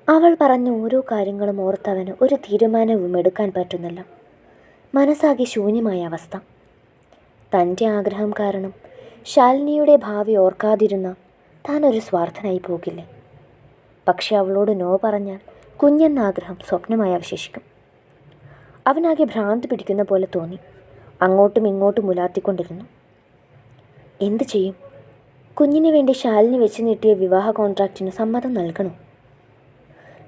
അവൾ പറഞ്ഞ ഓരോ കാര്യങ്ങളും ഓർത്തവന് ഒരു തീരുമാനവും എടുക്കാൻ പറ്റുന്നില്ല. മനസ്സാകെ ശൂന്യമായ അവസ്ഥ. തൻ്റെ ആഗ്രഹം കാരണം ശാലിനിയുടെ ഭാവി ഓർക്കാതിരുന്ന താൻ ഒരു സ്വാർത്ഥനായി പോകില്ലേ? പക്ഷെ അവളോട് നോ പറഞ്ഞാൽ കുഞ്ഞെന്ന ആഗ്രഹം സ്വപ്നമായി അവശേഷിക്കും. അവനാകെ ഭ്രാന്ത് പിടിക്കുന്ന പോലെ തോന്നി. അങ്ങോട്ടും ഇങ്ങോട്ടും ഉലാത്തിക്കൊണ്ടിരുന്നു. എന്തു ചെയ്യും? കുഞ്ഞിന് വേണ്ടി ശാലിനി വെച്ച് നീട്ടിയ വിവാഹ കോൺട്രാക്റ്റിന് സമ്മതം നൽകണോ?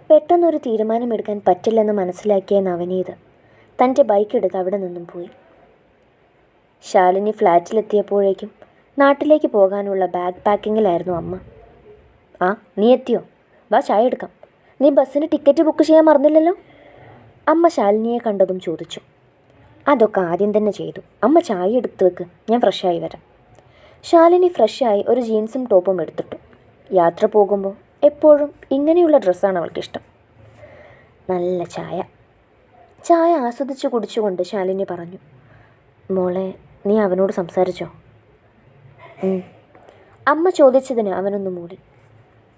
പെട്ടെന്നൊരു തീരുമാനമെടുക്കാൻ പറ്റില്ലെന്ന് മനസ്സിലാക്കിയ നവനീത് തൻ്റെ ബൈക്കെടുത്ത് അവിടെ നിന്നും പോയി. ശാലിനി ഫ്ലാറ്റിലെത്തിയപ്പോഴേക്കും നാട്ടിലേക്ക് പോകാനുള്ള ബാഗ് പാക്കിങ്ങിലായിരുന്നു അമ്മ. ആ, നീ എത്തിയോ? വാ, ചായ എടുക്കാം. നീ ബസ്സിന് ടിക്കറ്റ് ബുക്ക് ചെയ്യാൻ മറന്നില്ലല്ലോ? അമ്മ ശാലിനിയെ കണ്ടതും ചോദിച്ചു. അതൊക്കെ ആദ്യം തന്നെ ചെയ്തു. അമ്മ ചായ എടുത്ത് വെക്ക്, ഞാൻ ഫ്രഷായി വരാം. ശാലിനി ഫ്രഷായി ഒരു ജീൻസും ടോപ്പും എടുത്തിട്ടു. യാത്ര പോകുമ്പോൾ എപ്പോഴും ഇങ്ങനെയുള്ള ഡ്രസ്സാണ് അവൾക്കിഷ്ടം. നല്ല ചായ. ചായ ആസ്വദിച്ച് കുടിച്ചുകൊണ്ട് ശാലിനി പറഞ്ഞു, മോളെ, നീ അവനോട് സംസാരിച്ചോ? അമ്മ ചോദിച്ചതിന് അവനൊന്ന് മൂടി.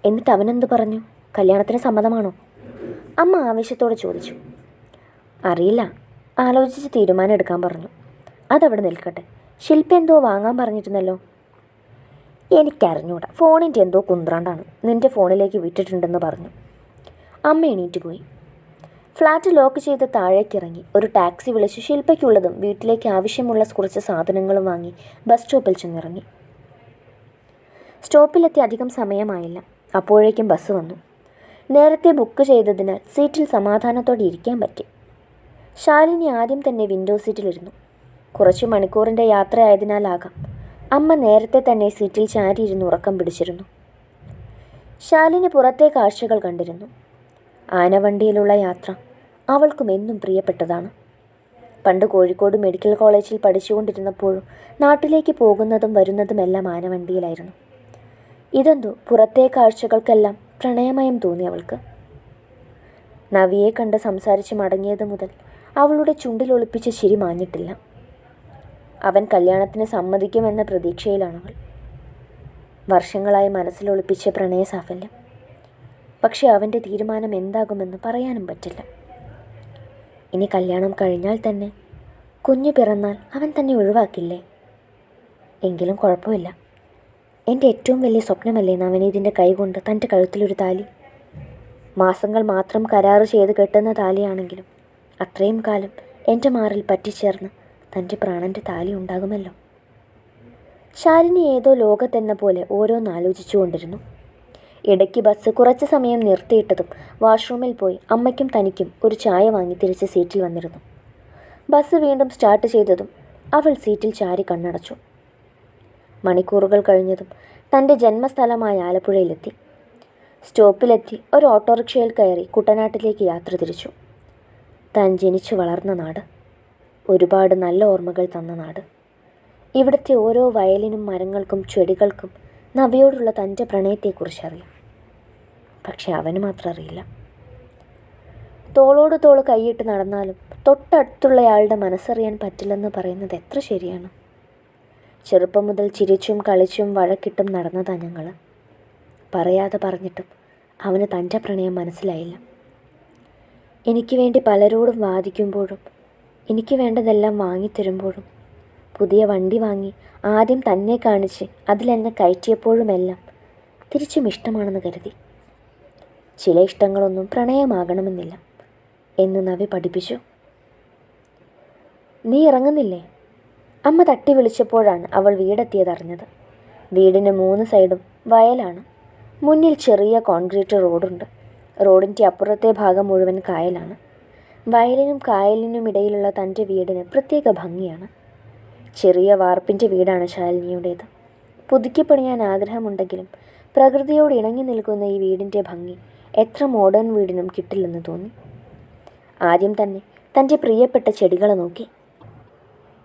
എന്നിട്ട് അവനെന്ത് പറഞ്ഞു? കല്യാണത്തിന് സമ്മതമാണോ? അമ്മ ആവേശത്തോടെ ചോദിച്ചു. അറിയില്ല, ആലോചിച്ച് തീരുമാനം എടുക്കാൻ പറഞ്ഞു. അതവിടെ നിൽക്കട്ടെ. ശില്പ എന്തോ വാങ്ങാൻ പറഞ്ഞിരുന്നല്ലോ. എനിക്കറിഞ്ഞൂടാ, ഫോണിൻ്റെ എന്തോ കുന്ത്രാണ്ടാണ്. നിൻ്റെ ഫോണിലേക്ക് വിട്ടിട്ടുണ്ടെന്ന് പറഞ്ഞു. അമ്മ എണീറ്റ് പോയി. ഫ്ലാറ്റ് ലോക്ക് ചെയ്ത് താഴേക്കിറങ്ങി ഒരു ടാക്സി വിളിച്ച് ശില്പയ്ക്കുള്ളതും വീട്ടിലേക്ക് ആവശ്യമുള്ള കുറച്ച് സാധനങ്ങളും വാങ്ങി ബസ് സ്റ്റോപ്പിൽ ചെന്നിറങ്ങി. സ്റ്റോപ്പിലെത്തി അധികം സമയമായില്ല. അപ്പോഴേക്കും ബസ് വന്നു. നേരത്തെ ബുക്ക് ചെയ്തതിനാൽ സീറ്റിൽ സമാധാനത്തോടെ ഇരിക്കാൻ പറ്റി. ശാലിനി ആദ്യം തന്നെ വിൻഡോ സീറ്റിലിരുന്നു. കുറച്ച് മണിക്കൂറിൻ്റെ യാത്രയായതിനാലാകാം അമ്മ നേരത്തെ തന്നെ സീറ്റിൽ ചാരിയിരുന്ന് ഉറക്കം പിടിച്ചിരുന്നു. ശാലിനി പുറത്തെ കാഴ്ചകൾ കണ്ടിരുന്നു. ആനവണ്ടിയിലുള്ള യാത്ര അവൾക്കും എന്നും പ്രിയപ്പെട്ടതാണ്. പണ്ട് കോഴിക്കോട് മെഡിക്കൽ കോളേജിൽ പഠിച്ചുകൊണ്ടിരുന്നപ്പോഴും നാട്ടിലേക്ക് പോകുന്നതും വരുന്നതുമെല്ലാം ആനവണ്ടിയിലായിരുന്നു. ഇതെന്തോ പുറത്തെ കാഴ്ചകൾക്കെല്ലാം പ്രണയമയം തോന്നി അവൾക്ക്. നവിയെ കണ്ട് സംസാരിച്ച് മടങ്ങിയത് മുതൽ അവളുടെ ചുണ്ടിൽ ഒളിപ്പിച്ച ചിരി മാഞ്ഞിട്ടില്ല. അവൻ കല്യാണത്തിന് സമ്മതിക്കുമെന്ന പ്രതീക്ഷയിലാണവൾ. വർഷങ്ങളായി മനസ്സിലൊളിപ്പിച്ച പ്രണയ സാഫല്യം. പക്ഷെ അവൻ്റെ തീരുമാനം എന്താകുമെന്ന് പറയാനും പറ്റില്ല. ഇനി കല്യാണം കഴിഞ്ഞാൽ തന്നെ കുഞ്ഞു പിറന്നാൽ അവൻ തന്നെ ഒഴിവാക്കില്ലേ? എങ്കിലും കുഴപ്പമില്ല. എൻ്റെ ഏറ്റവും വലിയ സ്വപ്നമല്ലേ നവനീതിൻ്റെ കൈകൊണ്ട് തൻ്റെ കഴുത്തിലൊരു താലി. മാസങ്ങൾ മാത്രം കരാറ് ചെയ്ത് കെട്ടുന്ന താലിയാണെങ്കിലും അത്രയും കാലം എൻ്റെ മാറിൽ പറ്റിച്ചേർന്ന് തൻ്റെ പ്രാണൻ്റെ താലി ഉണ്ടാകുമല്ലോ. ശാലിനി ഏതോ ലോകത്തെന്ന പോലെ ഓരോന്നാലോചിച്ചു കൊണ്ടിരുന്നു. ഇടയ്ക്ക് ബസ് കുറച്ച് സമയം നിർത്തിയിട്ടതും വാഷ്റൂമിൽ പോയി അമ്മയ്ക്കും തനിക്കും ഒരു ചായ വാങ്ങി തിരിച്ച് സീറ്റിൽ വന്നിരുന്നു. ബസ് വീണ്ടും സ്റ്റാർട്ട് ചെയ്തതും അവൾ സീറ്റിൽ ചാരി കണ്ണടച്ചു. മണിക്കൂറുകൾ കഴിഞ്ഞതും തൻ്റെ ജന്മസ്ഥലമായ ആലപ്പുഴയിലെത്തി. സ്റ്റോപ്പിലെത്തി ഒരു ഓട്ടോറിക്ഷയിൽ കയറി കുട്ടനാട്ടിലേക്ക് യാത്ര തിരിച്ചു. താൻ ജനിച്ചു വളർന്ന നാട്, ഒരുപാട് നല്ല ഓർമ്മകൾ തന്ന നാട്. ഇവിടുത്തെ ഓരോ വയലിനും മരങ്ങൾക്കും ചെടികൾക്കും നവയോടുള്ള തൻ്റെ പ്രണയത്തെക്കുറിച്ചറിയാം. പക്ഷെ അവന് മാത്രം അറിയില്ല. തോളോട് തോൾ കൈയിട്ട് നടന്നാലും തൊട്ടടുത്തുള്ളയാളുടെ മനസ്സറിയാൻ പറ്റില്ലെന്ന് പറയുന്നത് എത്ര ശരിയാണ്. ചെറുപ്പം മുതൽ ചിരിച്ചും കളിച്ചും വഴക്കിട്ടും നടന്നതാ ഞങ്ങൾ. പറയാതെ പറഞ്ഞിട്ടും അവന് തൻ്റെ പ്രണയം മനസ്സിലായില്ല. എനിക്ക് വേണ്ടി പലരോടും വാദിക്കുമ്പോഴും എനിക്ക് വേണ്ടതെല്ലാം വാങ്ങിത്തരുമ്പോഴും പുതിയ വണ്ടി വാങ്ങി ആദ്യം തന്നെ കാണിച്ച് അതിലെന്നെ കയറ്റിയപ്പോഴുമെല്ലാം തിരിച്ചും ഇഷ്ടമാണെന്ന് കരുതി. ചില ഇഷ്ടങ്ങളൊന്നും പ്രണയമാകണമെന്നില്ല എന്ന് നവി പഠിപ്പിച്ചു. നീ ഇറങ്ങുന്നില്ലേ? അമ്മ തട്ടി വിളിച്ചപ്പോഴാണ് അവൾ വീടെത്തിയതറിഞ്ഞത്. വീടിന് 3 സൈഡും വയലാണ്. മുന്നിൽ ചെറിയ കോൺക്രീറ്റ് റോഡുണ്ട്. റോഡിൻ്റെ അപ്പുറത്തെ ഭാഗം മുഴുവൻ കായലാണ്. വയലിനും കായലിനും ഇടയിലുള്ള തൻ്റെ വീടിന് പ്രത്യേക ഭംഗിയാണ്. ചെറിയ വാർപ്പിൻ്റെ വീടാണ് ശാലിനിയുടേത്. പുതുക്കി പണിയാൻ ആഗ്രഹമുണ്ടെങ്കിലും പ്രകൃതിയോട് ഇണങ്ങി നിൽക്കുന്ന ഈ വീടിൻ്റെ ഭംഗി എത്ര മോഡേൺ വീടിനും കിട്ടില്ലെന്ന് തോന്നി. ആദ്യം തന്നെ തൻ്റെ പ്രിയപ്പെട്ട ചെടികളെ നോക്കി.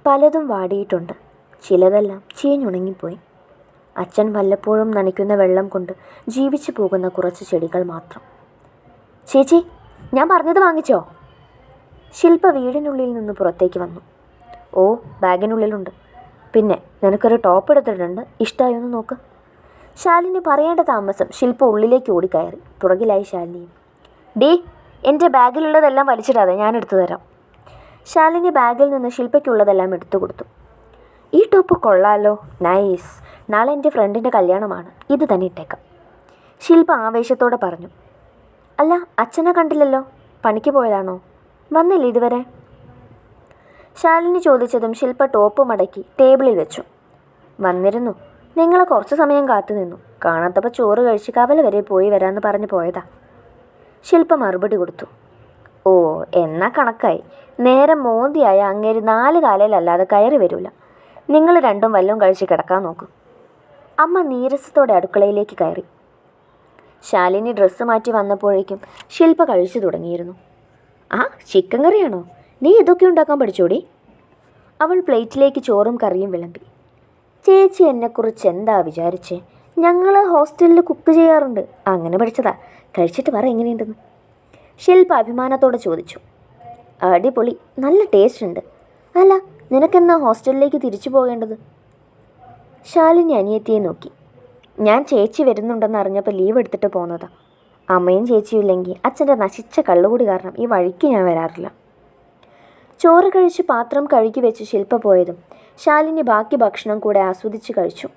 പലതും വാടിയിട്ടുണ്ട്, ചിലതെല്ലാം ചീഞ്ഞുണങ്ങിപ്പോയി. അച്ഛൻ വല്ലപ്പോഴും നനയ്ക്കുന്ന വെള്ളം കൊണ്ട് ജീവിച്ചു പോകുന്ന കുറച്ച് ചെടികൾ മാത്രം. ചേച്ചി, ഞാൻ പറഞ്ഞത് വാങ്ങിച്ചോ? ശില്പ വീടിനുള്ളിൽ നിന്ന് പുറത്തേക്ക് വന്നു. ഓ, ബാഗിനുള്ളിലുണ്ട്. പിന്നെ നിനക്കൊരു ടോപ്പ് എടുത്തിട്ടുണ്ട്, ഇഷ്ടമായൊന്ന് നോക്ക്. ശാലിനി പറയേണ്ട താമസം ശില്പ ഉള്ളിലേക്ക് ഓടിക്കയറി. പുറകിലായി ശാലിനിയും. ഡീ, എൻ്റെ ബാഗിലുള്ളതെല്ലാം വലിച്ചിടാതെ, ഞാൻ എടുത്തു തരാം. ശാലിനി ബാഗിൽ നിന്ന് ശില്പയ്ക്കുള്ളതെല്ലാം എടുത്തു കൊടുത്തു. ഈ ടോപ്പ് കൊള്ളാമല്ലോ, നൈസ്. നാളെ എൻ്റെ ഫ്രണ്ടിൻ്റെ കല്യാണമാണ്, ഇത് തന്നെ ഇട്ടേക്കാം. ശില്പ ആവേശത്തോടെ പറഞ്ഞു. അല്ല, അച്ഛനെ കണ്ടില്ലല്ലോ, പണിക്ക് പോയതാണോ? വന്നില്ല ഇതുവരെ? ശാലിനി ചോദിച്ചതും ശില്പ ടോപ്പ് മടക്കി ടേബിളിൽ വെച്ചു. വന്നിരുന്നു, നിങ്ങളെ കുറച്ച് സമയം കാത്തു നിന്നു. കാണാത്തപ്പോൾ ചോറ് കഴിച്ച് കവല വരെ പോയി വരാമെന്ന് പറഞ്ഞ് പോയതാ. ശില്പ മറുപടി കൊടുത്തു. ഓ, എന്നാ കണക്കായി. നേരം മോന്തിയായ അങ്ങേര് 4 കാലയിലല്ലാതെ കയറി വരില്ല. നിങ്ങൾ രണ്ടും വല്ലതും കഴിച്ച് കിടക്കാൻ നോക്കും. അമ്മ നീരസത്തോടെ അടുക്കളയിലേക്ക് കയറി. ശാലിനി ഡ്രസ്സ് മാറ്റി വന്നപ്പോഴേക്കും ശില്പ കഴിച്ചു തുടങ്ങിയിരുന്നു. ആ, ചിക്കൻ കറിയാണോ? നീ ഇതൊക്കെ ഉണ്ടാക്കാൻ പഠിച്ചോടി? അവൾ പ്ലേറ്റിലേക്ക് ചോറും കറിയും വിളമ്പി. ചേച്ചി എന്നെക്കുറിച്ച് എന്താ വിചാരിച്ചേ? ഞങ്ങൾ ഹോസ്റ്റലിൽ കുക്ക് ചെയ്യാറുണ്ട്, അങ്ങനെ പഠിച്ചതാ. കഴിച്ചിട്ട് പറ എങ്ങനെയുണ്ടെന്ന്. ശില്പ അഭിമാനത്തോടെ ചോദിച്ചു. അടിപൊളി, നല്ല ടേസ്റ്റ് ഉണ്ട്. അല്ല, നിനക്കെന്നാ ഹോസ്റ്റലിലേക്ക് തിരിച്ചു പോകേണ്ടത്? ശാലിനി അനിയത്തിയെ നോക്കി. ഞാൻ ചേച്ചി വരുന്നുണ്ടെന്ന് അറിഞ്ഞപ്പോൾ ലീവ് എടുത്തിട്ട് പോന്നതാ. അമ്മയും ചേച്ചിയും ഇല്ലെങ്കിൽ അച്ഛൻ്റെ നശിച്ച കള്ളുകൂടി കാരണം ഈ വഴിക്ക് ഞാൻ വരാറില്ല. ചോറ് കഴിച്ച് പാത്രം കഴുകി വെച്ച് ശില്പ പോയതും ശാലിനി ബാക്കി ഭക്ഷണം കൂടെ ആസ്വദിച്ച് കഴിച്ചു.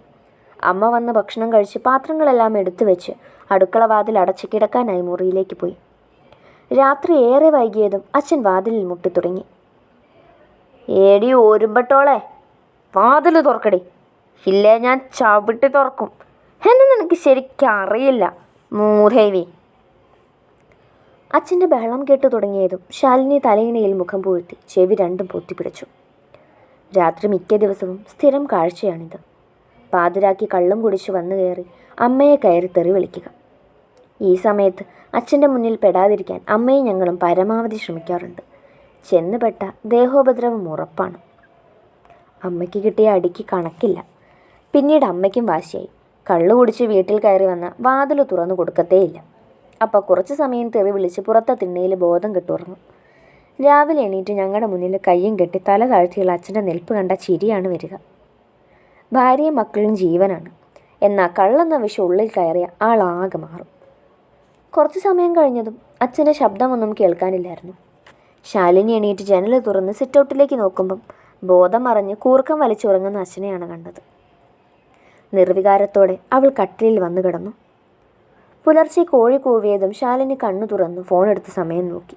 അമ്മ വന്ന് ഭക്ഷണം കഴിച്ച് പാത്രങ്ങളെല്ലാം എടുത്തു വെച്ച് അടുക്കള വാതിൽ അടച്ച് കിടക്കാനായി മുറിയിലേക്ക് പോയി. രാത്രി ഏറെ വൈകിയതും അച്ഛൻ വാതിലിൽ മുട്ടിത്തുടങ്ങി. ഏടി ഓരുമ്പട്ടോളെ, വാതിൽ തുറക്കടി, ഇല്ലേ ഞാൻ ചവിട്ടി തുറക്കും. എന്നെ നിനക്ക് ശരിക്കും അറിയില്ല മൂദേവി. അച്ഛൻ്റെ ബഹളം കേട്ടു തുടങ്ങിയതും ശാലിനി തലയിണയിൽ മുഖം പൂഴ്ത്തി ചെവി രണ്ടും പൊത്തിപ്പിടിച്ചു. രാത്രി മിക്ക ദിവസവും സ്ഥിരം കാഴ്ചയാണിത്. പാതിരാക്കി കള്ളും കുടിച്ച് വന്നു കയറി അമ്മയെ കയറി തെറി വിളിക്കുക. ഈ സമയത്ത് അച്ഛൻ്റെ മുന്നിൽ പെടാതിരിക്കാൻ അമ്മയും ഞങ്ങളും പരമാവധി ശ്രമിക്കാറുണ്ട്. ചെന്നുപെട്ട ദേഹോപദ്രവം ഉറപ്പാണ്. അമ്മയ്ക്ക് കിട്ടിയ അടിക്ക് കണക്കില്ല. പിന്നീട് അമ്മയ്ക്കും വാശിയായി. കള്ളു കുടിച്ച് വീട്ടിൽ കയറി വന്ന വാതിൽ തുറന്നു കൊടുക്കത്തേയില്ല. അപ്പോൾ കുറച്ച് സമയം തെറി വിളിച്ച് പുറത്തെ തിണ്ണയിൽ ബോധം കെട്ടുറങ്ങും. രാവിലെ എണീറ്റ് ഞങ്ങളുടെ മുന്നിൽ കയ്യും കെട്ടി തല താഴ്ത്തിയുള്ള അച്ഛൻ്റെ നിൽപ്പ് കണ്ട ചിരിയാണ് വരിക. ഭാര്യയും മക്കളും ജീവനാണ്. എന്നാൽ കള്ളെന്ന വിഷം ഉള്ളിൽ കയറിയ ആളാകെ മാറും. കുറച്ച് സമയം കഴിഞ്ഞതും അച്ഛൻ്റെ ശബ്ദമൊന്നും കേൾക്കാനില്ലായിരുന്നു. ശാലിനി എണീറ്റ് ജനൽ തുറന്ന് സിറ്റൗട്ടിലേക്ക് നോക്കുമ്പം ബോധം മറഞ്ഞ് കൂർക്കം വലിച്ചുറങ്ങുന്ന അച്ഛനെയാണ് കണ്ടത്. നിർവികാരത്തോടെ അവൾ കട്ടിലിൽ വന്നു കിടന്നു. പുലർച്ചെ കോഴി കൂവിയതും ശാലിനി കണ്ണു തുറന്നു ഫോണെടുത്ത് സമയം നോക്കി.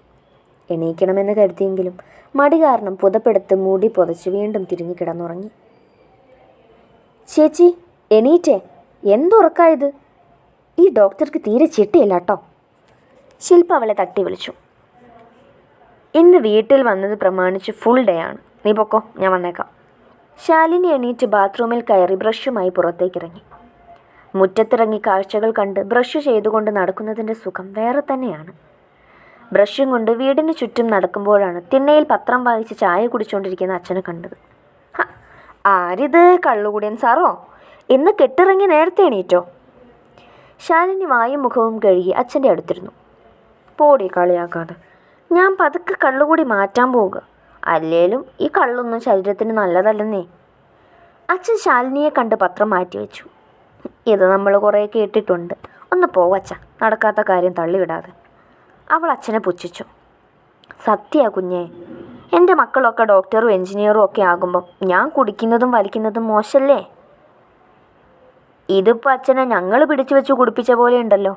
എണീക്കണമെന്ന് കരുതിയെങ്കിലും മടി കാരണം പുതപ്പെടുത്ത് മൂടി പുതച്ച് വീണ്ടും തിരിഞ്ഞു കിടന്നുറങ്ങി. ചേച്ചി എണീറ്റേ, എന്തുറക്കായത്? ഈ ഡോക്ടർക്ക് തീരെ ചിട്ടയില്ല കേട്ടോ. ശില്പ അവളെ തട്ടി വിളിച്ചു. ഇന്ന് വീട്ടിൽ വന്നത് പ്രമാണിച്ച് ഫുൾ ഡേ ആണ്, നീ പൊക്കോ, ഞാൻ വന്നേക്കാം. ശാലിനി എണീറ്റ് ബാത്റൂമിൽ കയറി ബ്രഷുമായി പുറത്തേക്കിറങ്ങി. മുറ്റത്തിറങ്ങി കാഴ്ചകൾ കണ്ട് ബ്രഷ് ചെയ്തുകൊണ്ട് നടക്കുന്നതിൻ്റെ സുഖം വേറെ തന്നെയാണ്. ബ്രഷും കൊണ്ട് വീടിന് ചുറ്റും നടക്കുമ്പോഴാണ് തിണ്ണയിൽ പത്രം വായിച്ച് ചായ കുടിച്ചുകൊണ്ടിരിക്കുന്ന അച്ഛനെ കണ്ടത്. ആരിത്, കള്ളുകൂടിയൻ സാറോ? ഇന്ന് കെട്ടിറങ്ങി നേരത്തെ എണീറ്റോ? ശാലിനി വായും മുഖവും കഴുകി അച്ഛൻ്റെ അടുത്തിരുന്നു. പോടി കളിയാക്കാതെ, ഞാൻ പതുക്കെ കള്ളുകൂടി മാറ്റാൻ പോവുക. അല്ലേലും ഈ കള്ളൊന്നും ശരീരത്തിന് നല്ലതല്ലെന്നേ. അച്ഛൻ ശാലിനിയെ കണ്ട് പത്രം മാറ്റിവെച്ചു. ഇത് നമ്മൾ കുറേ കേട്ടിട്ടുണ്ട്, ഒന്ന് പോവച്ച, നടക്കാത്ത കാര്യം തള്ളിവിടാതെ. അവൾ അച്ഛനെ പുച്ഛിച്ചു. സത്യാ കുഞ്ഞേ, എൻ്റെ മക്കളൊക്കെ ഡോക്ടറും എൻജിനീയറും ഒക്കെ ആകുമ്പം ഞാൻ കുടിക്കുന്നതും വലിക്കുന്നതും മോശമല്ലേ? ഇതിപ്പോൾ അച്ഛനെ ഞങ്ങൾ പിടിച്ചു വെച്ച് കുടിപ്പിച്ച പോലെ ഉണ്ടല്ലോ.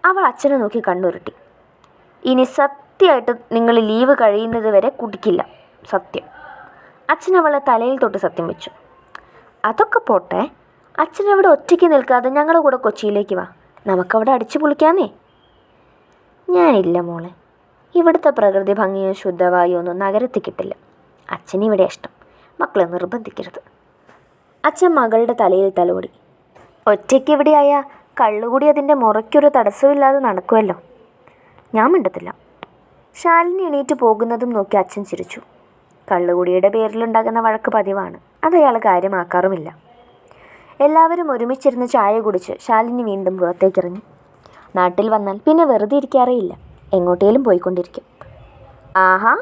അവൾ അച്ഛനെ നോക്കി കണ്ണുരുട്ടി. ഇനി സത്യമായിട്ട് നിങ്ങൾ ലീവ് കഴിയുന്നത് വരെ കുടിക്കില്ല, സത്യം. അച്ഛൻ അവളെ തലയിൽ തൊട്ട് സത്യം വെച്ചു. അതൊക്കെ പോട്ടെ, അച്ഛനവിടെ ഒറ്റയ്ക്ക് നിൽക്കാതെ ഞങ്ങളുടെ കൂടെ കൊച്ചിയിലേക്ക് വാ, നമുക്കവിടെ അടിച്ചു പൊളിക്കാന്നേ. ഞാനില്ല മോളെ, ഇവിടുത്തെ പ്രകൃതി ഭംഗിയോ ശുദ്ധവായോ ഒന്നും നഗരത്തിൽ കിട്ടില്ല. അച്ഛനിവിടെ ഇഷ്ടം, മക്കളെ നിർബന്ധിക്കരുത്. അച്ഛൻ മകളുടെ തലയിൽ തലോടി. ഒറ്റയ്ക്ക് ഇവിടെയായ കള്ളുകൂടി അതിൻ്റെ മുറയ്ക്കൊരു തടസ്സമില്ലാതെ നടക്കുമല്ലോ. ഞാൻ മിണ്ടത്തില്ല. ശാലിനി എണീറ്റ് പോകുന്നതും നോക്കി അച്ഛൻ ചിരിച്ചു. കള്ളുകൂടിയുടെ പേരിലുണ്ടാകുന്ന വഴക്ക് പതിവാണ്, അതയാൾ കാര്യമാക്കാറുമില്ല. എല്ലാവരും ഒരുമിച്ചിരുന്ന് ചായ കുടിച്ച് ശാലിനി വീണ്ടും പുറത്തേക്കിറങ്ങി. നാട്ടിൽ വന്നാൽ പിന്നെ വെറുതെ ഇരിക്കാറേയില്ല, എങ്ങോട്ടേലും പോയിക്കൊണ്ടിരിക്കും. ആഹാ,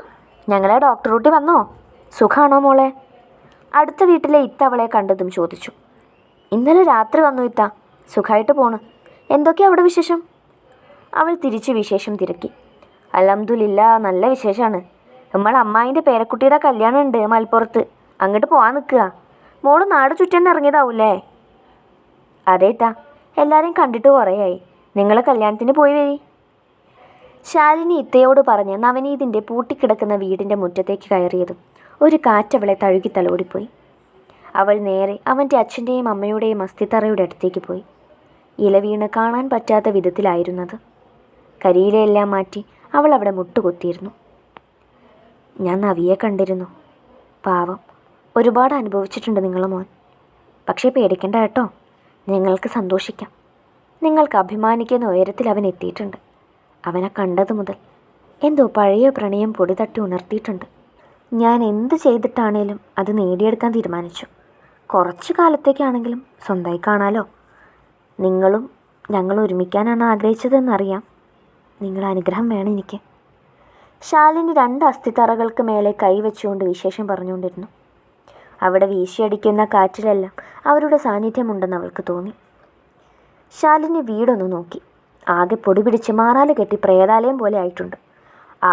ഞങ്ങളെ ഡോക്ടർ കുട്ടി വന്നോ? സുഖാണോ മോളെ? അടുത്ത വീട്ടിലെ ഇത്ത അവളെ കണ്ടതും ചോദിച്ചു. ഇന്നലെ രാത്രി വന്നു ഇത്ത, സുഖമായിട്ട് പോണ്. എന്തൊക്കെയാ അവിടെ വിശേഷം? അവൾ തിരിച്ചു വിശേഷം തിരക്കി. അൽഹംദുലില്ലാ, നല്ല വിശേഷമാണ്. നമ്മൾ അമ്മായിൻ്റെ പേരക്കുട്ടിയുടെ കല്യാണം ഉണ്ട് മലപ്പുറത്ത്. അങ്ങോട്ട് പോകാൻ നിൽക്കുക. മോള് നാട് ചുറ്റാൻ ഇറങ്ങിയതാവൂലേ? അതേട്ടാ, എല്ലാവരെയും കണ്ടിട്ട് കുറേയായി. നിങ്ങൾ കല്യാണത്തിന് പോയി വരി. ശാലിനി ഇത്തയോട് പറഞ്ഞ് നവനീതിൻ്റെ പൂട്ടിക്കിടക്കുന്ന വീടിൻ്റെ മുറ്റത്തേക്ക് കയറിയതും ഒരു കാറ്റവളെ തഴുകി തലോടിപ്പോയി. അവൾ നേരെ അവൻ്റെ അച്ഛൻ്റെയും അമ്മയുടെയും അസ്ഥിത്തറയുടെ അടുത്തേക്ക് പോയി. ഇല വീണ് കാണാൻ പറ്റാത്ത വിധത്തിലായിരുന്നത്. കരിയിലെല്ലാം മാറ്റി അവൾ അവിടെ മുട്ടുകുത്തിയിരുന്നു. ഞാൻ നവിയെ കണ്ടിരുന്നു. പാവം, ഒരുപാട് അനുഭവിച്ചിട്ടുണ്ട് നിങ്ങളെ മോൻ. പക്ഷേ പേടിക്കണ്ട കേട്ടോ, നിങ്ങൾക്ക് സന്തോഷിക്കാം. നിങ്ങൾക്ക് അഭിമാനിക്കുന്ന ഉയരത്തിൽ അവൻ എത്തിയിട്ടുണ്ട്. അവനെ കണ്ടതു മുതൽ എന്തോ പഴയ പ്രണയം പൊടി തട്ടി ഉണർത്തിയിട്ടുണ്ട്. ഞാൻ എന്ത് ചെയ്തിട്ടാണേലും അത് നേടിയെടുക്കാൻ തീരുമാനിച്ചു. കുറച്ചു കാലത്തേക്കാണെങ്കിലും സ്വന്തമായി കാണാലോ. നിങ്ങളും ഞങ്ങൾ ഒരുമിക്കാനാണ് ആഗ്രഹിച്ചതെന്നറിയാം. നിങ്ങളുടെ അനുഗ്രഹം വേണം എനിക്ക്. ശാലിനി 2 അസ്ഥിത്തറകൾക്ക് മേലെ കൈവച്ചുകൊണ്ട് വിശേഷം പറഞ്ഞുകൊണ്ടിരുന്നു. അവിടെ വീശിയടിക്കുന്ന കാറ്റിലെല്ലാം അവരുടെ സാന്നിധ്യമുണ്ടെന്ന് അവൾക്ക് തോന്നി. ശാലിനി വീടൊന്ന് നോക്കി. ആകെ പൊടി പിടിച്ച് മാറാല കെട്ടി പ്രേതാലയം പോലെ ആയിട്ടുണ്ട്.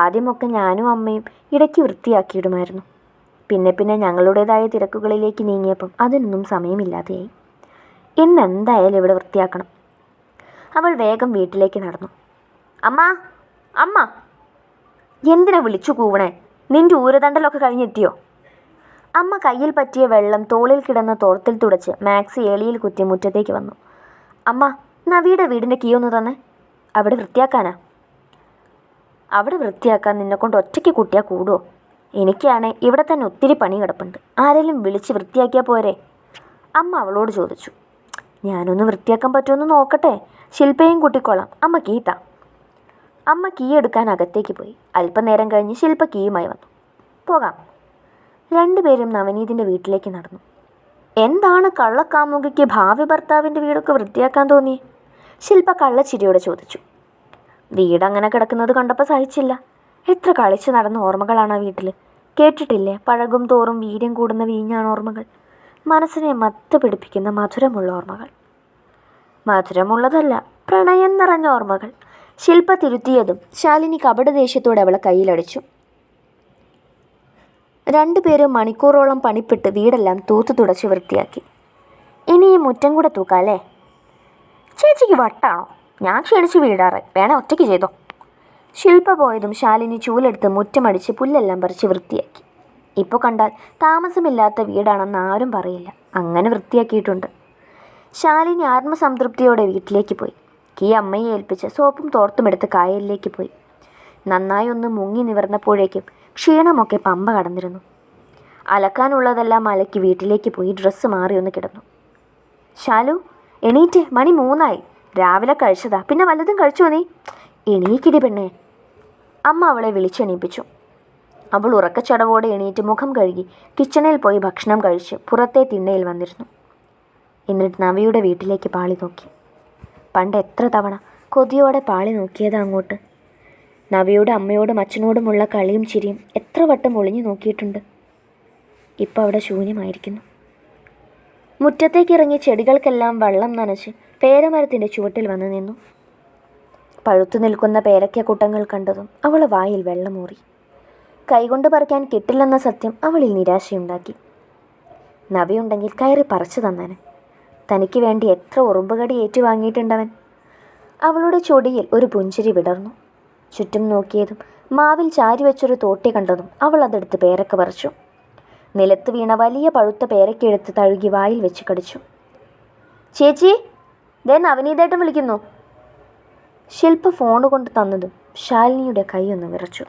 ആദ്യമൊക്കെ ഞാനും അമ്മയും ഇടയ്ക്ക് വൃത്തിയാക്കിയിടുമായിരുന്നു. പിന്നെ പിന്നെ ഞങ്ങളുടേതായ തിരക്കുകളിലേക്ക് നീങ്ങിയപ്പം അതിനൊന്നും സമയമില്ലാതെയായി. ഇന്ന് എന്തായാലും ഇവിടെ വൃത്തിയാക്കണം. അവൾ വേഗം വീട്ടിലേക്ക് നടന്നു. അമ്മ, അമ്മ, എന്തിനാ വിളിച്ചു കൂവണേ? നിൻ്റെ ഊരദണ്ടലൊക്കെ കഴിഞ്ഞെത്തിയോ? അമ്മ കയ്യിൽ പറ്റിയ വെള്ളം തോളിൽ കിടന്ന തോർത്തിൽ തുടച്ച് മാക്സി എളിയിൽ കുത്തി മുറ്റത്തേക്ക് വന്നു. അമ്മ, നവിയുടെ വീടിൻ്റെ കീ ഒന്ന് തന്നെ. അവിടെ വൃത്തിയാക്കാനാ. അവിടെ വൃത്തിയാക്കാൻ നിന്നെക്കൊണ്ട് ഒറ്റയ്ക്ക് കൂട്ടിയാൽ കൂടുമോ? എനിക്കാണേ ഇവിടെ തന്നെ ഒത്തിരി പണി കിടപ്പുണ്ട്. ആരെങ്കിലും വിളിച്ച് വൃത്തിയാക്കിയാൽ പോരെ? അമ്മ അവളോട് ചോദിച്ചു. ഞാനൊന്ന് വൃത്തിയാക്കാൻ പറ്റുമെന്ന് നോക്കട്ടെ. ശില്പയും കൂട്ടിക്കോളാം. അമ്മ കീ താ. അമ്മ കീ എടുക്കാൻ അകത്തേക്ക് പോയി. അല്പനേരം കഴിഞ്ഞ് ശില്പ കീയുമായി വന്നു. പോകാം. 2 പേരും നവനീതിൻ്റെ വീട്ടിലേക്ക് നടന്നു. എന്താണ് കള്ളക്കാമുകിക്ക് ഭാവി ഭർത്താവിൻ്റെ വീടൊക്കെ വൃത്തിയാക്കാൻ തോന്നി? ശില്പ കള്ളച്ചിരിയോടെ ചോദിച്ചു. വീടങ്ങനെ കിടക്കുന്നത് കണ്ടപ്പോൾ സഹിച്ചില്ല. എത്ര കളിച്ച് നടന്ന ഓർമ്മകളാണ് ആ വീട്ടിൽ. കേട്ടിട്ടില്ലേ, പഴകും തോറും വീര്യം കൂടുന്ന വീഞ്ഞാണ് ഓർമ്മകൾ. മനസ്സിനെ മത്ത് പിടിപ്പിക്കുന്ന മധുരമുള്ള ഓർമ്മകൾ. മധുരമുള്ളതല്ല, പ്രണയം നിറഞ്ഞ ഓർമ്മകൾ. ശില്പ തിരുത്തിയതും ശാലിനി കപടദേഷ്യത്തോടെ അവളെ കയ്യിലടിച്ചു. 2 പേരും മണിക്കൂറോളം പണിപ്പെട്ട് വീടെല്ലാം തൂത്തു തുടച്ച് വൃത്തിയാക്കി. ഇനി ഈ മുറ്റം കൂടെ തൂക്കാല്ലേ? ചേച്ചിക്ക് വട്ടാണോ? ഞാൻ ക്ഷണിച്ച് വീടാറ്, വേണേ ഒറ്റയ്ക്ക് ചെയ്തോ. ശില്പ പോയതും ശാലിനി ചൂലെടുത്ത് മുറ്റമടിച്ച് പുല്ലെല്ലാം പറിച്ച് വൃത്തിയാക്കി. ഇപ്പോൾ കണ്ടാൽ താമസമില്ലാത്ത വീടാണെന്ന് ആരും പറയില്ല. അങ്ങനെ വൃത്തിയാക്കിയിട്ടുണ്ട്. ശാലിനി ആത്മസംതൃപ്തിയോടെ വീട്ടിലേക്ക് പോയി. കീ അമ്മയെ ഏൽപ്പിച്ച് സോപ്പും തോർത്തുമെടുത്ത് കായലിലേക്ക് പോയി. നന്നായി ഒന്ന് മുങ്ങി നിവർന്നപ്പോഴേക്കും ക്ഷീണമൊക്കെ പമ്പ കടന്നിരുന്നു. അലക്കാനുള്ളതെല്ലാം അലക്കി വീട്ടിലേക്ക് പോയി ഡ്രസ്സ് മാറി ഒന്ന് കിടന്നു. ശാലു, എണീറ്റ്, മണി 3 രാവിലെ കഴിച്ചതാ, പിന്നെ വല്ലതും കഴിച്ചോ നീ? എണീക്കിടി പെണ്ണേ. അമ്മ അവളെ വിളിച്ചെണീപ്പിച്ചു. അവൾ ഉറക്കച്ചടവോടെ എണീറ്റ് മുഖം കഴുകി കിച്ചണിൽ പോയി ഭക്ഷണം കഴിച്ച് പുറത്തെ തിണ്ണയിൽ വന്നിരുന്നു. എന്നിട്ട് നവിയുടെ വീട്ടിലേക്ക് പാളി നോക്കി. പണ്ട് എത്ര തവണ കൊതിയോടെ പാളി നോക്കിയതാ അങ്ങോട്ട്. നവിയുടെ അമ്മയോടും അച്ഛനോടുമുള്ള കളിയും ചിരിയും എത്ര വട്ടം ഒളിഞ്ഞു നോക്കിയിട്ടുണ്ട്. ഇപ്പോൾ അവിടെ ശൂന്യമായിരിക്കുന്നു. മുറ്റത്തേക്കിറങ്ങി ചെടികൾക്കെല്ലാം വെള്ളം നനച്ച് പേരമരത്തിൻ്റെ ചുവട്ടിൽ വന്ന് നിന്നു. പഴുത്തു നിൽക്കുന്ന പേരയ്ക്കക്കൂട്ടങ്ങൾ കണ്ടതും അവൾ വായിൽ വെള്ളമൂറി. കൈകൊണ്ട് പറിക്കാൻ കിട്ടില്ലെന്ന സത്യം അവളിൽ നിരാശയുണ്ടാക്കി. നവിയുണ്ടെങ്കിൽ കയറി പറിച്ചു തന്നേനെ. തനിക്ക് വേണ്ടി എത്ര ഉറുമ്പുകടി ഏറ്റുവാങ്ങിയിട്ടുണ്ടവൻ. അവളുടെ ചൊടിയിൽ ഒരു പുഞ്ചിരി വിടർന്നു. ചുറ്റും നോക്കിയതും മാവിൽ ചാരിവെച്ചൊരു തോട്ടി കണ്ടതും അവൾ അതെടുത്ത് പേരക്ക പറിച്ചു. നിലത്ത് വീണ വലിയ പഴുത്ത പേരയ്ക്കെടുത്ത് തഴുകി വായിൽ വെച്ച് കടിച്ചു. ചേച്ചി, ദേ നവനീതേട്ടൻ വിളിക്കുന്നു. ശില്പ ഫോണ് കൊണ്ട് തന്നതും ശാലിനിയുടെ കൈയൊന്ന് വിറച്ചു.